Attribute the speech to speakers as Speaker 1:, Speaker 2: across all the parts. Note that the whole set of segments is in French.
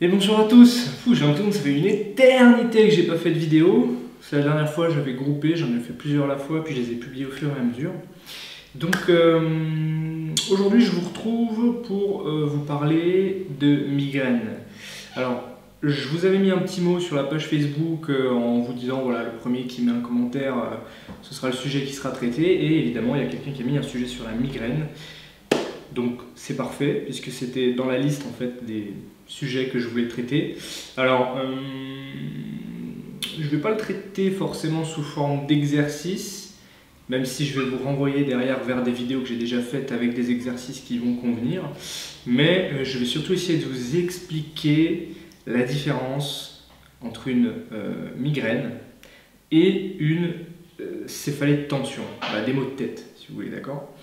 Speaker 1: Et bonjour à tous. J'ai l'impression que ça fait une éternité que j'ai pas fait de vidéo. C'est la dernière fois, j'avais groupé, j'en ai fait plusieurs à la fois, puis je les ai publiés au fur et à mesure. Donc aujourd'hui, je vous retrouve pour vous parler de migraine. Alors, je vous avais mis un petit mot sur la page Facebook en vous disant, voilà, le premier qui met un commentaire, ce sera le sujet qui sera traité. Et évidemment, il y a quelqu'un qui a mis un sujet sur la migraine. Donc c'est parfait, puisque c'était dans la liste en fait des sujets que je voulais traiter. Alors, je ne vais pas le traiter forcément sous forme d'exercice, même si je vais vous renvoyer derrière vers des vidéos que j'ai déjà faites avec des exercices qui vont convenir. Mais je vais surtout essayer de vous expliquer la différence entre une migraine et une céphalée de tension, des maux de tête, si vous voulez, d'accord ?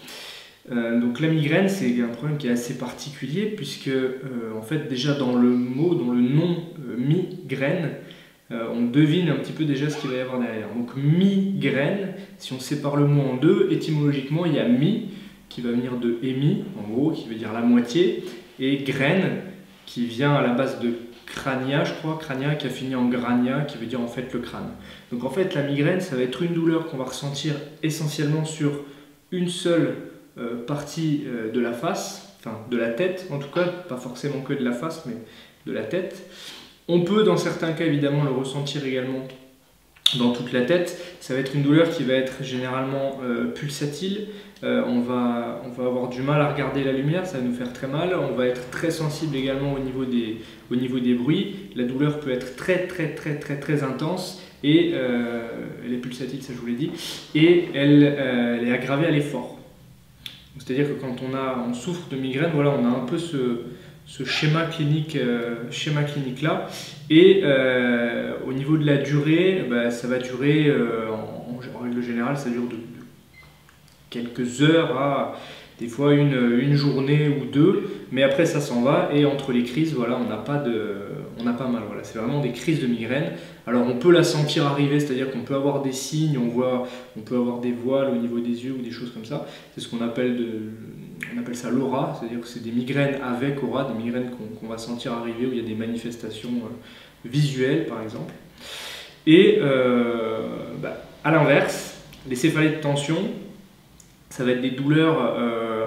Speaker 1: Donc la migraine, c'est un problème qui est assez particulier puisque en fait déjà dans le mot, dans le nom migraine, on devine un petit peu déjà ce qu'il va y avoir derrière. Donc migraine, si on sépare le mot en deux, étymologiquement il y a mi qui va venir de hémi, en gros, qui veut dire la moitié, et graine qui vient à la base de crania, je crois, crania qui a fini en grania, qui veut dire en fait le crâne. Donc en fait la migraine, ça va être une douleur qu'on va ressentir essentiellement sur une seule partie de la face, enfin de la tête en tout cas, pas forcément que de la face, mais de la tête. On peut dans certains cas évidemment le ressentir également dans toute la tête. Ça va être une douleur qui va être généralement pulsatile. On va avoir du mal à regarder la lumière, ça va nous faire très mal. On va être très sensible également au niveau des bruits. La douleur peut être très intense et elle est pulsatile, ça je vous l'ai dit, et elle est aggravée à l'effort. C'est-à-dire que quand on souffre de migraine, voilà, on a un peu ce schéma clinique là. Et au niveau de la durée, ça va durer, en règle générale, ça dure de quelques heures à des fois une journée ou deux. Mais après, ça s'en va. Et entre les crises, voilà, on n'a pas mal. Voilà, c'est vraiment des crises de migraine. Alors on peut la sentir arriver, c'est-à-dire qu'on peut avoir des signes, on peut avoir des voiles au niveau des yeux ou des choses comme ça. C'est ce qu'on appelle ça l'aura, c'est-à-dire que c'est des migraines avec aura, des migraines qu'on va sentir arriver où il y a des manifestations visuelles par exemple. Et à l'inverse, les céphalées de tension, ça va être des douleurs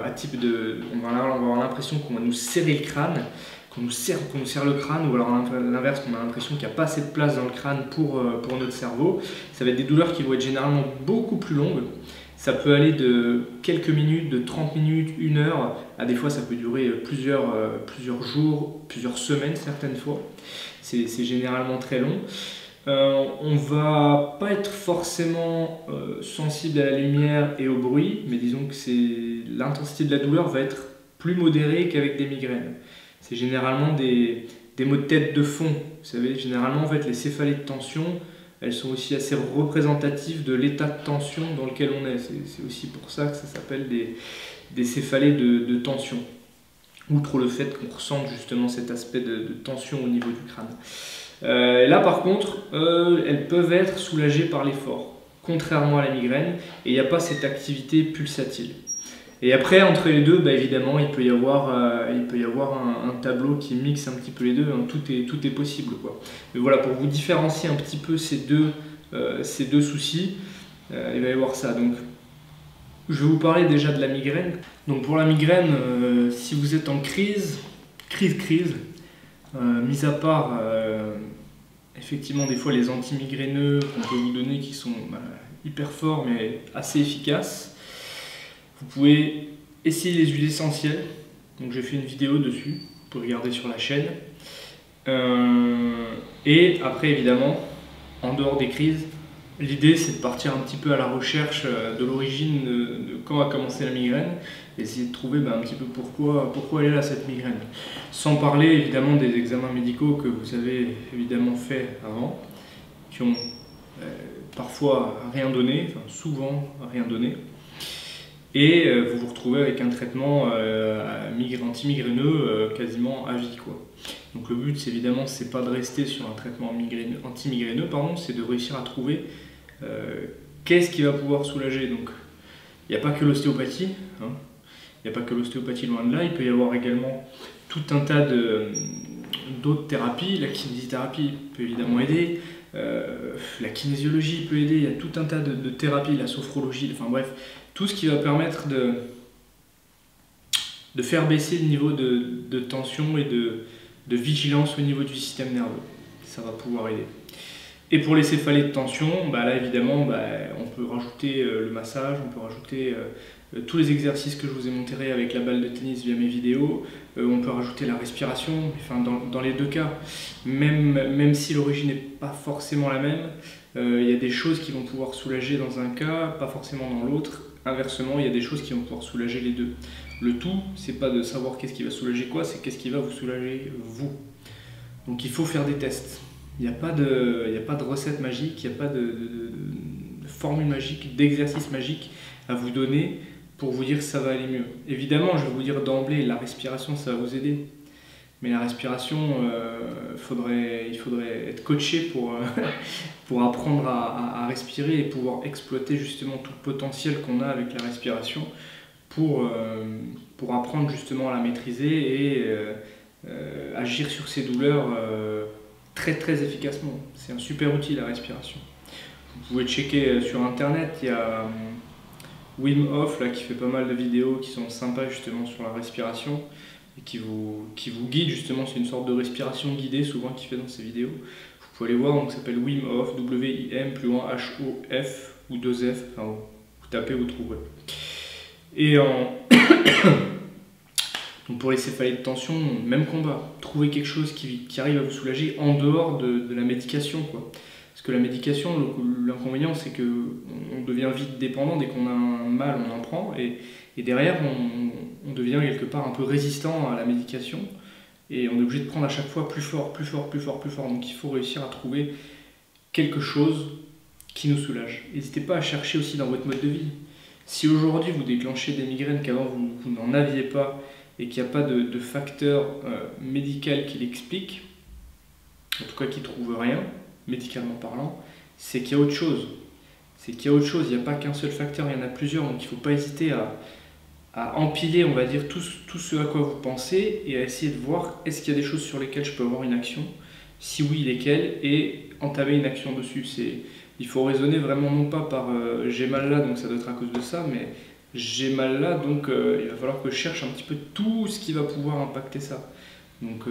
Speaker 1: à type de... On va avoir l'impression qu'on va nous serrer le crâne, qu'on nous serre le crâne, ou alors à l'inverse, qu'on a l'impression qu'il n'y a pas assez de place dans le crâne pour notre cerveau. Ça va être des douleurs qui vont être généralement beaucoup plus longues. Ça peut aller de quelques minutes, de 30 minutes, 1 heure, à des fois ça peut durer plusieurs jours, plusieurs semaines certaines fois. C'est généralement très long. On va pas être forcément sensible à la lumière et au bruit, mais disons que l'intensité de la douleur va être plus modérée qu'avec des migraines. C'est généralement des maux de tête de fond. Vous savez, généralement en fait les céphalées de tension, elles sont aussi assez représentatives de l'état de tension dans lequel on est. C'est aussi pour ça que ça s'appelle des céphalées de tension. Outre le fait qu'on ressente justement cet aspect de tension au niveau du crâne. Là par contre, elles peuvent être soulagées par l'effort, contrairement à la migraine, et il n'y a pas cette activité pulsatile. Et après, entre les deux, évidemment, il peut y avoir un tableau qui mixe un petit peu les deux, hein, tout est possible, quoi. Mais voilà, pour vous différencier un petit peu ces deux soucis, il va y avoir ça. Donc, je vais vous parler déjà de la migraine. Donc pour la migraine, si vous êtes en crise, mis à part effectivement des fois les antimigraineux qu'on peut vous donner qui sont hyper forts mais assez efficaces, vous pouvez essayer les huiles essentielles. Donc j'ai fait une vidéo dessus, vous pouvez regarder sur la chaîne. Et après évidemment, en dehors des crises, l'idée c'est de partir un petit peu à la recherche de l'origine de quand a commencé la migraine, et essayer de trouver un petit peu pourquoi elle est là cette migraine. Sans parler évidemment des examens médicaux que vous avez évidemment fait avant, qui ont parfois rien donné, enfin souvent rien donné. Et vous vous retrouvez avec un traitement antimigraineux quasiment à vie, quoi. Donc le but c'est évidemment c'est pas de rester sur un traitement antimigraineux, c'est de réussir à trouver qu'est-ce qui va pouvoir soulager. Donc il n'y a pas que l'ostéopathie, il n'y a pas que l'ostéopathie loin de là, il peut y avoir également tout un tas d'autres thérapies. La kinésithérapie peut évidemment aider, la kinésiologie peut aider, il y a tout un tas de thérapies, la sophrologie, enfin bref, tout ce qui va permettre de faire baisser le niveau de tension et de vigilance au niveau du système nerveux. Ça va pouvoir aider. Et pour les céphalées de tension, là évidemment, on peut rajouter le massage, on peut rajouter tous les exercices que je vous ai montrés avec la balle de tennis via mes vidéos, on peut rajouter la respiration, enfin dans les deux cas, même si l'origine n'est pas forcément la même, il y a des choses qui vont pouvoir soulager dans un cas, pas forcément dans l'autre. Inversement, il y a des choses qui vont pouvoir soulager les deux. Le tout, c'est pas de savoir qu'est-ce qui va soulager quoi, c'est qu'est-ce qui va vous soulager vous. Donc il faut faire des tests. Il n'y a pas de recette magique, il n'y a pas de formule magique, d'exercice magique à vous donner pour vous dire que ça va aller mieux. Évidemment, je vais vous dire d'emblée, la respiration, ça va vous aider. Mais la respiration, il faudrait être coaché pour apprendre à respirer et pouvoir exploiter justement tout le potentiel qu'on a avec la respiration pour apprendre justement à la maîtriser et agir sur ces douleurs très très efficacement. C'est un super outil, la respiration. Vous pouvez checker sur internet, il y a Wim Hof là, qui fait pas mal de vidéos qui sont sympas justement sur la respiration et qui vous guide justement, c'est une sorte de respiration guidée souvent qu'il fait dans ses vidéos. Vous pouvez aller voir, donc ça s'appelle Wim Hof, W-I-M, plus loin H-O-F ou 2 F, enfin, vous tapez, vous trouverez. Et donc pour les céphalées de tension, même combat. Trouvez quelque chose qui arrive à vous soulager en dehors de la médication, quoi. Parce que la médication, l'inconvénient, c'est qu'on devient vite dépendant. Dès qu'on a un mal, on en prend. Et derrière, on devient quelque part un peu résistant à la médication. Et on est obligé de prendre à chaque fois plus fort, plus fort, plus fort, plus fort. Donc il faut réussir à trouver quelque chose qui nous soulage. N'hésitez pas à chercher aussi dans votre mode de vie. Si aujourd'hui vous déclenchez des migraines qu'avant vous n'en aviez pas, et qu'il n'y a pas de facteur médical qui l'explique, en tout cas qui ne trouve rien, médicalement parlant, c'est qu'il y a autre chose. C'est qu'il y a autre chose, il n'y a pas qu'un seul facteur, il y en a plusieurs, donc il ne faut pas hésiter à empiler, on va dire, tout ce à quoi vous pensez et à essayer de voir est-ce qu'il y a des choses sur lesquelles je peux avoir une action, si oui, lesquelles, et entamer une action dessus. Il faut raisonner vraiment non pas par j'ai mal là, donc ça doit être à cause de ça, mais j'ai mal là, donc il va falloir que je cherche un petit peu tout ce qui va pouvoir impacter ça. Donc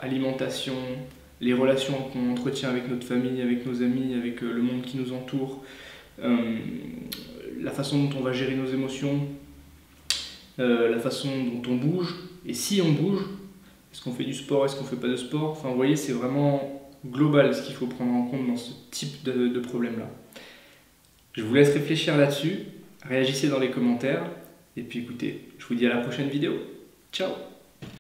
Speaker 1: alimentation, les relations qu'on entretient avec notre famille, avec nos amis, avec le monde qui nous entoure, la façon dont on va gérer nos émotions, la façon dont on bouge, et si on bouge, est-ce qu'on fait du sport, est-ce qu'on fait pas de sport, enfin vous voyez, c'est vraiment global ce qu'il faut prendre en compte dans ce type de problème-là. Je vous laisse réfléchir là-dessus. Réagissez dans les commentaires, et puis écoutez, je vous dis à la prochaine vidéo. Ciao!